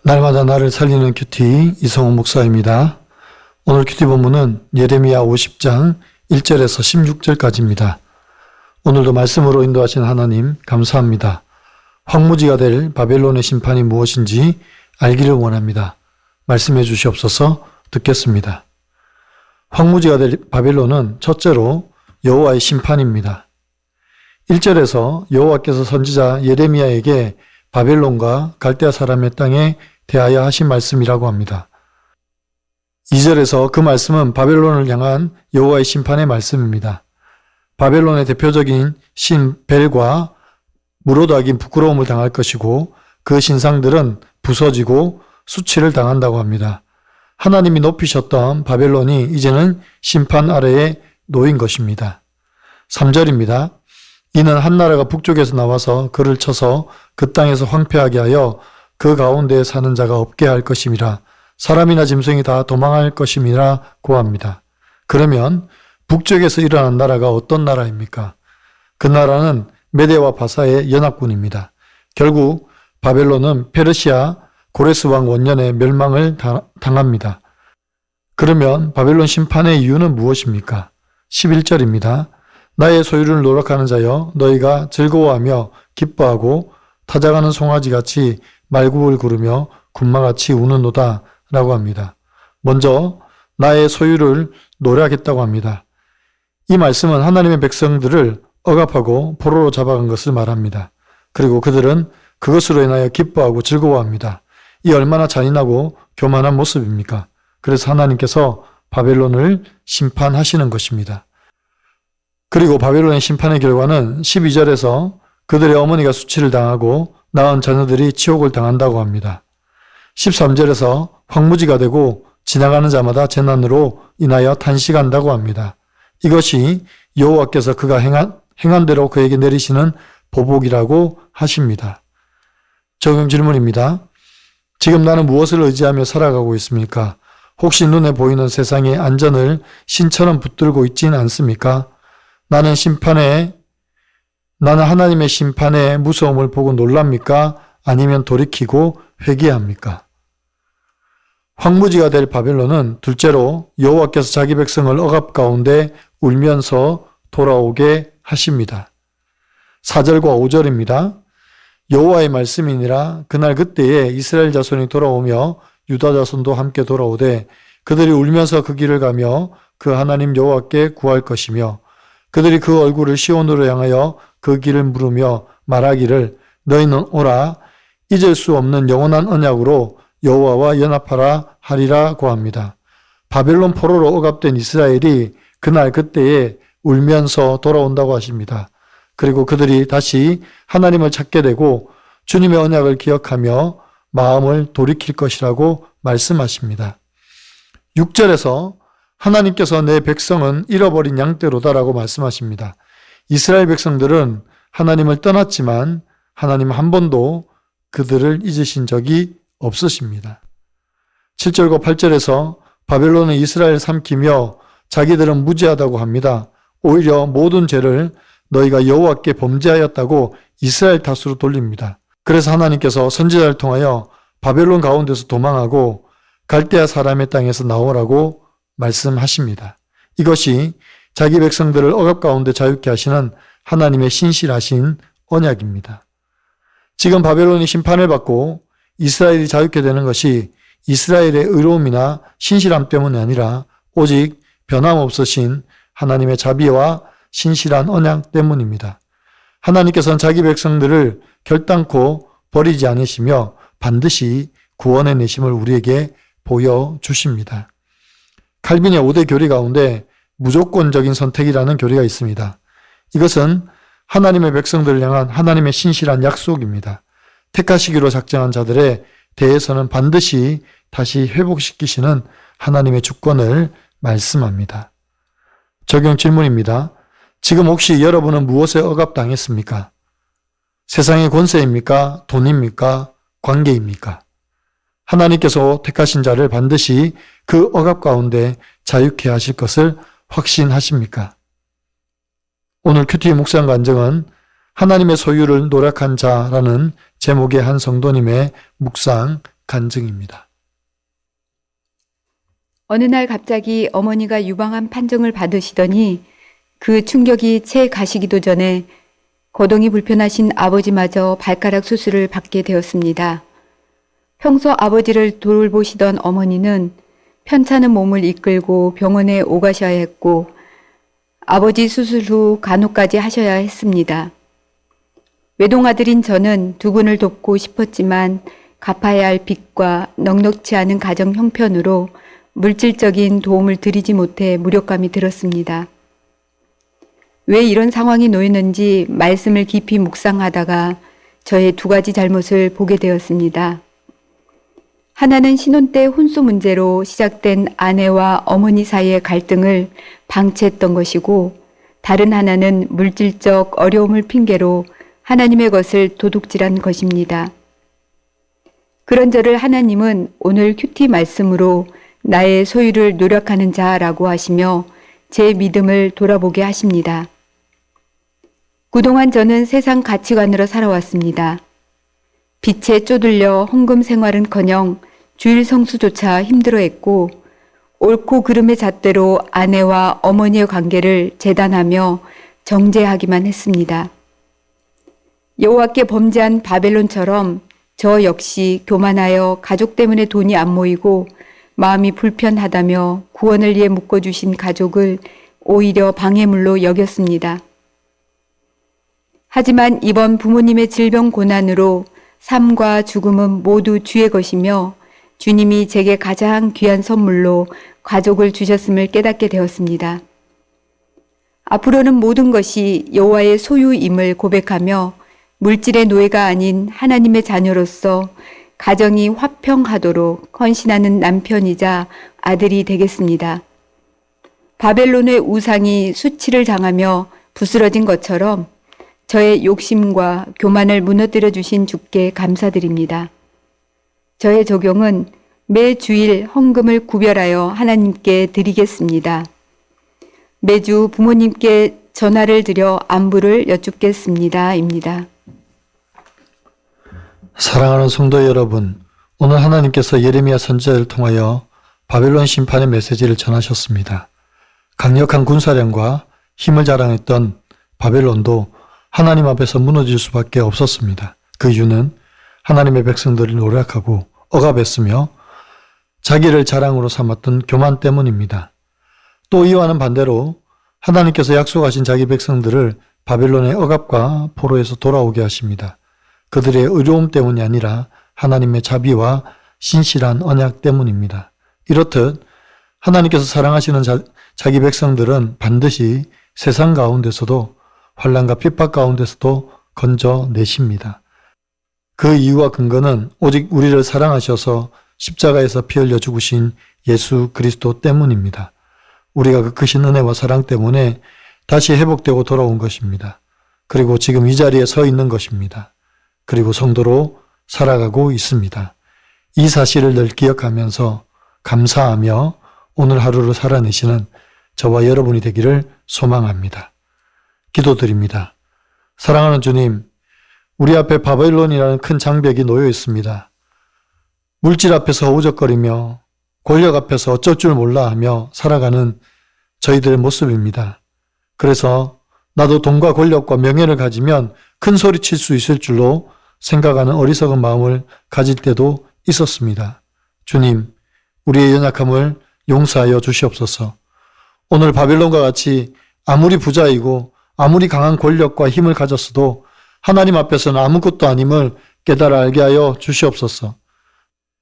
날마다 나를 살리는 큐티 이성호 목사입니다. 오늘 큐티 본문은 예레미야 50장 1절에서 16절까지입니다. 오늘도 말씀으로 인도하신 하나님 감사합니다. 황무지가 될 바벨론의 심판이 무엇인지 알기를 원합니다. 말씀해 주시옵소서. 듣겠습니다. 황무지가 될 바벨론은 첫째로 여호와의 심판입니다. 1절에서 여호와께서 선지자 예레미야에게 바벨론과 갈대아 사람의 땅에 대하여 하신 말씀이라고 합니다. 2절에서 그 말씀은 바벨론을 향한 여호와의 심판의 말씀입니다. 바벨론의 대표적인 신 벨과 무로닥인 부끄러움을 당할 것이고 그 신상들은 부서지고 수치를 당한다고 합니다. 하나님이 높이셨던 바벨론이 이제는 심판 아래에 놓인 것입니다. 3절입니다. 이는 한 나라가 북쪽에서 나와서 그를 쳐서 그 땅에서 황폐하게 하여 그 가운데에 사는 자가 없게 할 것임이라. 사람이나 짐승이 다 도망할 것임이라 고합니다. 그러면 북쪽에서 일어난 나라가 어떤 나라입니까? 그 나라는 메대와 바사의 연합군입니다. 결국 바벨론은 페르시아 고레스 왕 원년에 멸망을 당합니다. 그러면 바벨론 심판의 이유는 무엇입니까? 11절입니다. 나의 소유를 노력하는 자여 너희가 즐거워하며 기뻐하고 타작하는 송아지같이 말굽을 구르며 군마같이 우는노다 라고 합니다. 먼저 나의 소유를 노래하겠다고 합니다. 이 말씀은 하나님의 백성들을 억압하고 포로로 잡아간 것을 말합니다. 그리고 그들은 그것으로 인하여 기뻐하고 즐거워합니다. 이 얼마나 잔인하고 교만한 모습입니까? 그래서 하나님께서 바벨론을 심판하시는 것입니다. 그리고 바벨론의 심판의 결과는 12절에서 그들의 어머니가 수치를 당하고 낳은 자녀들이 치욕을 당한다고 합니다. 13절에서 황무지가 되고 지나가는 자마다 재난으로 인하여 탄식한다고 합니다. 이것이 여호와께서 그가 행한 대로 그에게 내리시는 보복이라고 하십니다. 적용 질문입니다. 지금 나는 무엇을 의지하며 살아가고 있습니까? 혹시 눈에 보이는 세상의 안전을 신처럼 붙들고 있진 않습니까? 나는 하나님의 심판의 무서움을 보고 놀랍니까? 아니면 돌이키고 회개합니까? 황무지가 될 바벨론은 둘째로 여호와께서 자기 백성을 억압 가운데 울면서 돌아오게 하십니다. 4절과 5절입니다. 여호와의 말씀이니라 그날 그때에 이스라엘 자손이 돌아오며 유다 자손도 함께 돌아오되 그들이 울면서 그 길을 가며 그 하나님 여호와께 구할 것이며 그들이 그 얼굴을 시온으로 향하여 그 길을 물으며 말하기를 너희는 오라 잊을 수 없는 영원한 언약으로 여호와와 연합하라 하리라고 합니다. 바벨론 포로로 억압된 이스라엘이 그날 그때에 울면서 돌아온다고 하십니다. 그리고 그들이 다시 하나님을 찾게 되고 주님의 언약을 기억하며 마음을 돌이킬 것이라고 말씀하십니다. 6절에서 하나님께서 내 백성은 잃어버린 양떼로다라고 말씀하십니다. 이스라엘 백성들은 하나님을 떠났지만 하나님은 한 번도 그들을 잊으신 적이 없으십니다. 7절과 8절에서 바벨론은 이스라엘을 삼키며 자기들은 무지하다고 합니다. 오히려 모든 죄를 너희가 여호와께 범죄하였다고 이스라엘 탓으로 돌립니다. 그래서 하나님께서 선지자를 통하여 바벨론 가운데서 도망하고 갈대아 사람의 땅에서 나오라고 말씀하십니다. 이것이 자기 백성들을 억압 가운데 자유케 하시는 하나님의 신실하신 언약입니다. 지금 바벨론이 심판을 받고 이스라엘이 자유케 되는 것이 이스라엘의 의로움이나 신실함 때문이 아니라 오직 변함없으신 하나님의 자비와 신실한 언약 때문입니다. 하나님께서는 자기 백성들을 결단코 버리지 않으시며 반드시 구원의 내심을 우리에게 보여주십니다. 칼빈의 5대 교리 가운데 무조건적인 선택이라는 교리가 있습니다. 이것은 하나님의 백성들을 향한 하나님의 신실한 약속입니다. 택하시기로 작정한 자들에 대해서는 반드시 다시 회복시키시는 하나님의 주권을 말씀합니다. 적용 질문입니다. 지금 혹시 여러분은 무엇에 억압당했습니까? 세상의 권세입니까? 돈입니까? 관계입니까? 하나님께서 택하신 자를 반드시 그 억압 가운데 자유케 하실 것을 확신하십니까? 오늘 큐티 묵상 간증은 하나님의 소유를 노력한 자라는 제목의 한 성도님의 묵상 간증입니다. 어느 날 갑자기 어머니가 유방암 판정을 받으시더니 그 충격이 채 가시기도 전에 거동이 불편하신 아버지마저 발가락 수술을 받게 되었습니다. 평소 아버지를 돌보시던 어머니는 편찮은 몸을 이끌고 병원에 오가셔야 했고 아버지 수술 후 간호까지 하셔야 했습니다. 외동아들인 저는 두 분을 돕고 싶었지만 갚아야 할 빚과 넉넉지 않은 가정 형편으로 물질적인 도움을 드리지 못해 무력감이 들었습니다. 왜 이런 상황이 놓였는지 말씀을 깊이 묵상하다가 저의 두 가지 잘못을 보게 되었습니다. 하나는 신혼 때 혼수 문제로 시작된 아내와 어머니 사이의 갈등을 방치했던 것이고, 다른 하나는 물질적 어려움을 핑계로 하나님의 것을 도둑질한 것입니다. 그런 저를 하나님은 오늘 큐티 말씀으로 나의 소유를 노력하는 자라고 하시며 제 믿음을 돌아보게 하십니다. 그동안 저는 세상 가치관으로 살아왔습니다. 빛에 쪼들려 헌금 생활은커녕 주일 성수조차 힘들어했고 옳고 그름의 잣대로 아내와 어머니의 관계를 재단하며 정죄하기만 했습니다. 여호와께 범죄한 바벨론처럼 저 역시 교만하여 가족 때문에 돈이 안 모이고 마음이 불편하다며 구원을 위해 묶어주신 가족을 오히려 방해물로 여겼습니다. 하지만 이번 부모님의 질병 고난으로 삶과 죽음은 모두 주의 것이며 주님이 제게 가장 귀한 선물로 가족을 주셨음을 깨닫게 되었습니다. 앞으로는 모든 것이 여호와의 소유임을 고백하며 물질의 노예가 아닌 하나님의 자녀로서 가정이 화평하도록 헌신하는 남편이자 아들이 되겠습니다. 바벨론의 우상이 수치를 당하며 부스러진 것처럼 저의 욕심과 교만을 무너뜨려 주신 주께 감사드립니다. 저의 적용은 매 주일 헌금을 구별하여 하나님께 드리겠습니다. 매주 부모님께 전화를 드려 안부를 여쭙겠습니다. 입니다. 사랑하는 성도 여러분, 오늘 하나님께서 예레미야 선지자를 통하여 바벨론 심판의 메시지를 전하셨습니다. 강력한 군사력과 힘을 자랑했던 바벨론도 하나님 앞에서 무너질 수밖에 없었습니다. 그 이유는 하나님의 백성들을 노력하고 억압했으며 자기를 자랑으로 삼았던 교만 때문입니다. 또 이와는 반대로 하나님께서 약속하신 자기 백성들을 바벨론의 억압과 포로에서 돌아오게 하십니다. 그들의 의로움 때문이 아니라 하나님의 자비와 신실한 언약 때문입니다. 이렇듯 하나님께서 사랑하시는 자기 백성들은 반드시 세상 가운데서도 환난과 핍박 가운데서도 건져내십니다. 그 이유와 근거는 오직 우리를 사랑하셔서 십자가에서 피 흘려 죽으신 예수 그리스도 때문입니다. 우리가 그 크신 은혜와 사랑 때문에 다시 회복되고 돌아온 것입니다. 그리고 지금 이 자리에 서 있는 것입니다. 그리고 성도로 살아가고 있습니다. 이 사실을 늘 기억하면서 감사하며 오늘 하루를 살아내시는 저와 여러분이 되기를 소망합니다. 기도드립니다. 사랑하는 주님, 우리 앞에 바벨론이라는 큰 장벽이 놓여 있습니다. 물질 앞에서 우적거리며 권력 앞에서 어쩔 줄 몰라 하며 살아가는 저희들의 모습입니다. 그래서 나도 돈과 권력과 명예를 가지면 큰 소리 칠 수 있을 줄로 생각하는 어리석은 마음을 가질 때도 있었습니다. 주님, 우리의 연약함을 용서하여 주시옵소서. 오늘 바벨론과 같이 아무리 부자이고 아무리 강한 권력과 힘을 가졌어도 하나님 앞에서는 아무것도 아님을 깨달아 알게 하여 주시옵소서.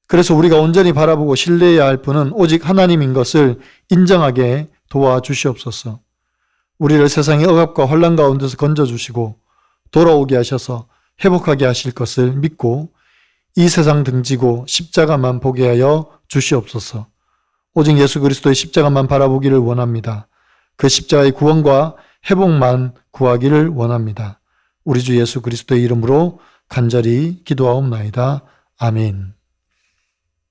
그래서 우리가 온전히 바라보고 신뢰해야 할 분은 오직 하나님인 것을 인정하게 도와주시옵소서. 우리를 세상의 억압과 혼란 가운데서 건져주시고 돌아오게 하셔서 회복하게 하실 것을 믿고 이 세상 등지고 십자가만 보게 하여 주시옵소서. 오직 예수 그리스도의 십자가만 바라보기를 원합니다. 그 십자가의 구원과 회복만 구하기를 원합니다. 우리 주 예수 그리스도의 이름으로 간절히 기도하옵나이다. 아멘.